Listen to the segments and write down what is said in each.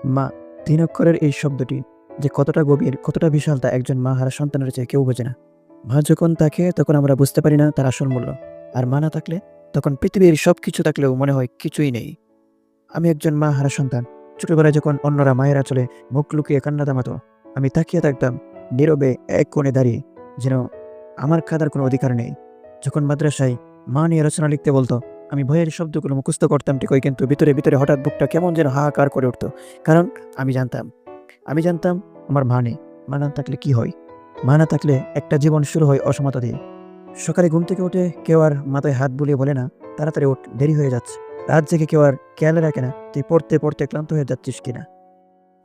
মা, ৩ অক্ষরের এই শব্দটি যে কতটা গভীর, কতটা বিশাল তা একজন মা হারা সন্তানের চেয়ে কেউ বোঝে না। মা যখন থাকে তখন আমরা বুঝতে পারি না তার আসল মূল্য। আর মা না থাকলে তখন পৃথিবীর সবকিছু থাকলেও মনে হয় কিছুই নেই। আমি একজন মা হারা সন্তান। ছোটবেলায় যখন অন্যরা মায়ের আঁচলে মুখ লুকিয়ে কান্না থামাতো, আমি তাকিয়ে থাকতাম নীরবে এক কোণে দাঁড়িয়ে, যেন আমার কাঁদার কোনো অধিকার নেই। যখন মাদ্রাসায় মা নিয়ে রচনা লিখতে বলতো, আমি ভয়ের শব্দগুলো মুখস্থ করতাম ঠিকই, কিন্তু ভিতরে, ভিতরে হঠাৎ বুকটা কেমন যেন হাহাকার করে উঠত। কারণ আমি জানতাম আমি জানতাম আমার মা নেই। মা না থাকলে কি হয়? মা না থাকলে একটা জীবন শুরু হয় অসমতা দিয়ে। সকালে ঘুম থেকে উঠে কেউ আর মাথায় হাত বুলিয়ে বলে না, "তাড়াতাড়ি ওঠ, দেরি হয়ে যাচ্ছে।" রাত জেগে কেউ আর খেয়াল রাখে না, তুই পড়তে, পড়তে ক্লান্ত হয়ে যাচ্ছিস কিনা।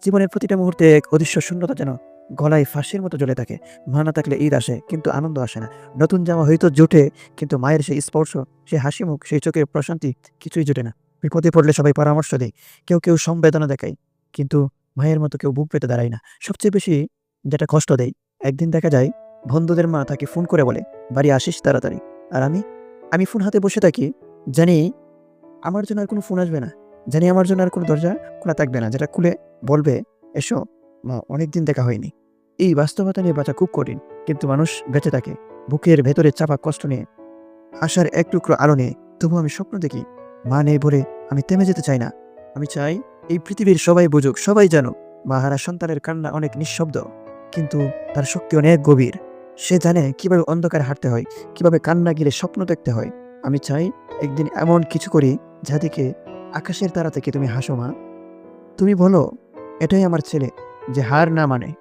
জীবনের প্রতিটা মুহূর্তে এক অদৃশ্য শূন্যতা যেন গলায় ফাঁসির মতো জ্বলে থাকে। মা না থাকলে ঈদ আসে কিন্তু আনন্দ আসে না। নতুন জামা হয়তো জোটে, কিন্তু মায়ের সেই স্পর্শ, সেই হাসি মুখ, সেই চোখের প্রশান্তি কিছুই জোটে না। বিপদে পড়লে সবাই পরামর্শ দেয়। কেউ সমবেদনা দেখায়। কিন্তু মায়ের মতো কেউ বুক পেতে দাঁড়ায় না। সবচেয়ে বেশি যেটা কষ্ট দেয়, একদিন দেখা যায় বন্ধুদের মা তাকে ফোন করে বলে, "বাড়ি আসিস তাড়াতাড়ি।" আর আমি ফোন হাতে বসে থাকি। জানি আমার জন্য আর কোনো ফোন আসবে না। জানি আমার জন্য আর কোনো দরজা খোলা থাকবে না, যেটা খুলে বলবে, "এসো, মা অনেকদিন দেখা হয়নি।" এই বাস্তবতা নিয়ে বাঁচা খুব কঠিন। কিন্তু মানুষ বেঁচে থাকে বুকের ভেতরে চাপা কষ্ট নিয়ে, আশার এক টুকরো আলো নিয়ে। তবুও আমি স্বপ্ন দেখি, মা নেই বলে আমি থেমে যেতে চাই না। আমি চাই এই পৃথিবীর সবাই বুঝুক, সবাই জানুক, মা হারা সন্তানের কান্না অনেক নিঃশব্দ, কিন্তু তার শক্তি অনেক গভীর। সে জানে কিভাবে অন্ধকারে হাঁটতে হয়, কিভাবে কান্না গিলে স্বপ্ন দেখতে হয়। আমি চাই একদিন এমন কিছু করি যা দেখে আকাশের তারা থেকে তুমি হাসো মা। তুমি বলো, এটাই আমার ছেলে, যে হার না মানে।